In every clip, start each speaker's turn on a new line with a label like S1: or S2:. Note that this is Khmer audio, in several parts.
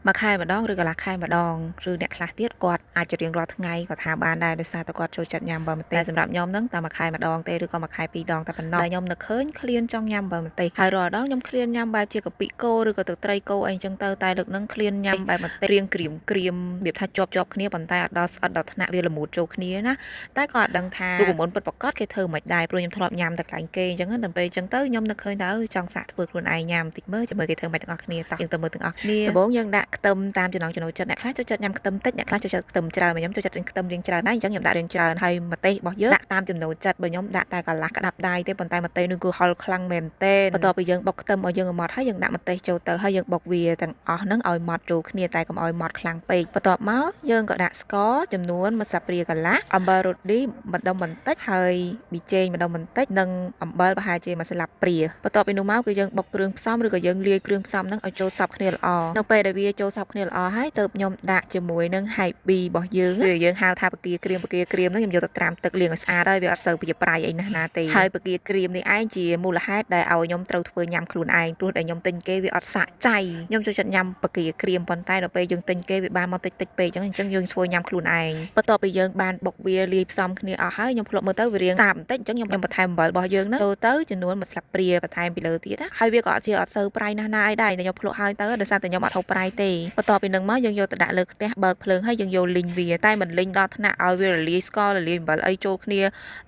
S1: มาขายมาดองหรือกะลักขายมาดองหรือเนี่ยคลาสเตียดกอดอาจจะเรียงรอทั้งไงก็ทาบ้านได้โดยสารตะกอดโจจัดยำบะมันเตสำหรับยอมนั่งตามมาขายมาดองเตหรือก็มาขายปีดองแต่เป็นนอกแต่ยอมนึกเคยเคลียนจองยำบะมันเตหายรอดองยำเคลียนยำแบบเจียกับปีโก้หรือก็ตึกไตรโก้ไอจังเตอตายเลิกนั่งเคลียนยำแบบมันเตเรียงเกรียมเบียบถ้าจบគ្នាប៉ុន្តែអត់ដល់ថ្នាក់វាល្មូតចូលគ្នាណាតែក៏អត់ដឹងថារូបមន្តពិតប្រាកដគេធ្វើមិនដែរព្រោះខ្ញុំធ្លាប់ញ៉ាំតែកន្លែងគេអញ្ចឹងដល់ពេលអញ្ចឹងទៅខ្ញុំនឹកឃើញថាចង់សាកធ្វើខ្លួនឯងញ៉ាំតិចមើលចាំមើលគេធ្វើមិនទាំងអស់គ្នាតោះយើងទៅមើលទាំងអស់គ្នាដំបូងយើងដាក់ខ្ទឹមតាមចំណង់ចំណូលចិត្តអ្នកខ្លះចូលចិត្តញ៉ាំខ្ទឹមតិចអ្នកខ្លះចូលចិត្តខ្ទឹមច្រើនខ្ញុំចូលចិត្តខ្ទឹមរៀងច្រើនដែរអញ្ចឹងខ្ញុំដាក់រៀងច្រើនហើយម្ទេសរបស់យើងដាក់តាមចំណូលចិត្តបើខ្ញុំដាក់តែកន្លះក្តាប់ដៃទេប៉ុន្តែម្ទេសនោះគឺហុលខ្លាំងមែនទែនបន្ទាប់ពីយើងបុកខ្ទឹមឲ្យយើងម៉ត់ហើយយើងដាក់ម្ទេសចូលទៅហើយយើងបុកវាទាំងអស់ហ្នឹងឲ្យម៉ត់ចូលគ្នាតែកុំឲ្យម៉ត់ខ្លាំងពេកបន្ទាប់មកយើងក៏ដាក់ស្ករចំនួន1ស្លាបព្រាកន្លះអំបិលរ៉ូឌីម្ដុំបន្តិចហើយប៊ីចេងម្ដុំបន្តិចនិងអំបិលប្រហែលជា1ស្លាបព្រាបន្ទាប់ពីនោះមកគឺយើងបុកគ្រឿងផ្សំឬក៏យើងលាយគ្រឿងផ្សំហ្នឹងឲ្យចូលសព្វគ្នាល្អនៅពេលដែលវាចូលសព្វគ្នាល្អហើយទើបខ្ញុំដាក់ជាមួយនឹងហៃប៊ីរបស់យើងគឺយើងហៅថាបកាក្រៀមហ្នឹងខ្ញុំយកទៅត្រាំទឹកលាងឲ្យស្អាតហើយវាអត់សូវជាប្រៃអីណាស់ទេហើយបកាក្រៀមនេះឯងជាមូលហេតុដែលឲ្យខ្ញុំត្រូវធ្វើញ៉ាំខ្លួនឯងព្រោះតែខ្ញុំទិញគេវាអត់សាកចៃខ្ញុំចូលចិត្តញ៉ាំបកាក្រៀមប៉ុន្តែដល់ពេលយើងទិញគេវាបានមកតិចពេកអញ្ចឹងយើងធ្វើញ៉ាំខ្លួនឯងបន្ទាប់ពីយើងបានបុកវាលាយផ្សំគ្នាអស់ហើយខ្ញុំភ្លក់មើលទៅវារៀងសាបបន្តិចអញ្ចឹងខ្ញុំបន្ថែមអំបិលរបស់យើងហ្នឹងចូលទៅចំនួន1ស្លាបព្រាបន្ថែមពីលើទៀតហើយវាក៏អត់សូវប្រៃណាស់ណាអីដែរខ្ញុំភ្លក់ហើយទៅដោយសារតែខ្ញុំអត់ហូបប្រៃទេបន្ទាប់ពីនឹងមកយើងយកទៅដាក់លើខ្ទះបើកភ្លើងហើយយើងយកលីងវាតែមិនលីងដល់ថ្នាក់ឲ្យវារលាយស្កររលាយអំបិលអីចូលគ្នា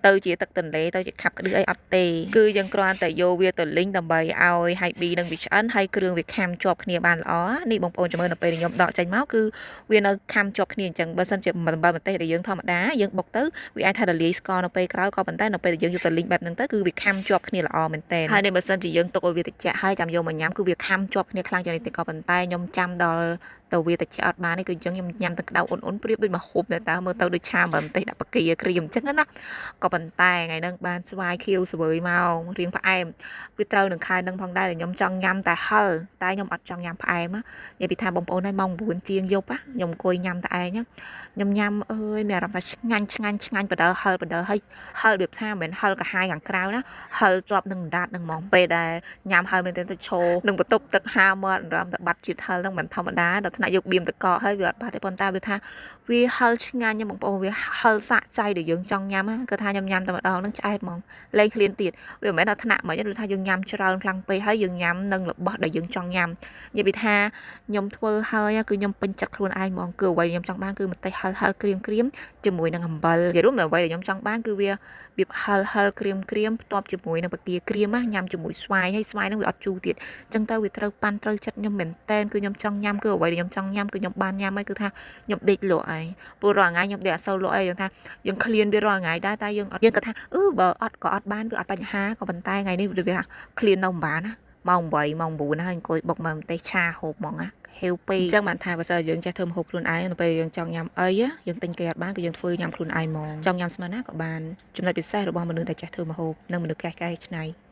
S1: ទៅជាទឹកទន្លេទៅជាខាប់ក្ដឺអីអត់ទេគឺយើងគ្រាន់តែយកវាទៅលីងដើម្បីឲ្យហៃប៊ីនឹងវាឆ្អិនហើយគ្រឿងវាខាំជាប់គ្នាបានល្អនេះបងប្អូនចាំមើលនៅពេលខ្ញុំដកចេញមកគឺវានៅខាំជាប់គ្នាអញ្ចឹងបើសិនជាអំបិលម្ទេសដែលយើងធម្មតាយើងបុកទៅវាអាចថារលាយស្ករនៅពេលក្រោយក៏ប៉ុន្តែនៅពេលដែលយើងយកទៅលីងបែបហ្នឹងទៅគឺវាខាំជាប់គ្នាល្អមែនតើហើយនេះបើសិនជាយើងទុកឲ្យវាត្រជាក់ហើយចាំយកមកញ៉ាំគឺវាខាំជាប់គ្នាខ្លាំងជាងនេះទេក៏ប៉ុន្តែខ្ញុំចាំដល់ទៅវាតិចអត់បាននេះគឺអញ្ចឹងខ្ញុំញ៉ាំទឹកក្តៅអ៊ុនប្រៀបដូចមកហូបតែតើមើលទៅដូចឆាមើលម្ទេសដាក់បកាក្រៀមអញ្ចឹងណាក៏ប៉ុន្តែថ្ងៃហ្នឹងបានស្វាយខៀវស្វើយមករៀងផ្អែមវាត្រូវនឹងខែហ្នឹងផងដែរខ្ញុំចង់ញ៉ាំតែហឹលតែខ្ញុំអត់ចង់ញ៉ាំផ្អែមនិយាយពីថាបងប្អូនហើយម៉ោង9ជាងយប់ខ្ញុំអង្គុយញ៉ាំតែឯងខ្ញុំញ៉ាំអើយមានអារម្មណ៍ថាឆ្ងាញ់បដិលហឹលហើយហឹលរបៀបថាមិនមែនហឹលកាហាយខាងក្រៅណាហឹលជាប់នឹងដាតនឹងហ្មងពេលដែលញ៉ាំហើយមែនទែនទៅឈោនឹងបន្ទប់ទឹកហាមាត់អារម្មណ៍តែបាត់ជាតិហឹលហ្នឹងមិនធម្មតាដល់ថ្នាក់យកបៀមតកកហើយវាអត់បាត់ទេប៉ុន្តែវាថាវាហឹលឆ្ងាញ់បងប្អូនវាហឹលសាកចៃដែលយើងចង់ញ៉ាំគឺថាខ្ញុំញ៉ាំតែម្ដងហ្នឹងឆ្អែតហ្មងលែងឃ្លានទៀតវាមិនមែនថាថ្នាក់មិនដូចថាយើងញ៉ាំច្រើនខ្លាំងពេកហើយយើងញ៉ាំនឹងរបស់ដែលយើងចង់ញ៉ាំនិយាយពីថាខ្ញុំធ្វើហើយគឺខ្ញុំពេញចិត្តខ្លួនឯងហ្មងគឺអ្វីខ្ញុំចង់បានគឺម្ទេសហឹលក្រៀមជាមួយនឹងអំបិលនិយាយរួមតែអ្វីដែលខ្ញុំចង់បានគឺវារបៀបហឹលក្រៀមផ្ទាប់ជាមួយនឹងបកាក្រៀមញ៉ាំជាមួយស្វាយហើយស្វាយហ្នឹងវាអត់ជូរទៀតអញ្ចឹងទៅវាត្រូវប៉ាន់ត្រូវចិត្តខ្ញុំមែនតែនគឺខ្ញុំចង់ញ៉ាំគឺអ្វីដែលខ្ញុំចង់ញ៉ាំគឺខ្ញុំបានញ៉ាំហើយគឺថាខ្ញុំដេកលក់ហើយព្រោះរាល់ថ្ងៃខ្ញុំដេកអត់សូវលក់អីយើងថាយើងឃ្លានវារាល់ថ្ងៃដែរតែយើងគាត់ថាបើអត់ក៏អត់បានវាអត់បញ្ហាក៏ប៉ុន្តែថ្ងៃនេះវាឃ្លាននៅមិនបានណាម៉ោង8ម៉ោង9ហើយអង្គុយបុកមើលម្ទេសឆាហូបហ្មងណាហេវពេកអញ្ចឹងបានថាបើសិនយើងចេះធ្វើម្ហូបខ្លួនឯងនៅពេលយើងចង់ញ៉ាំអីយើងទិញគេអត់បានគឺយើងធ្វើញ៉ាំខ្លួនឯងហ្មងចង់ញ៉ាំស្មើណាក៏បានចំណុចពិសេសរបស់មនុស្សដែលចេះធ្វើម្ហូបនិងមនុស្សកែច្នៃ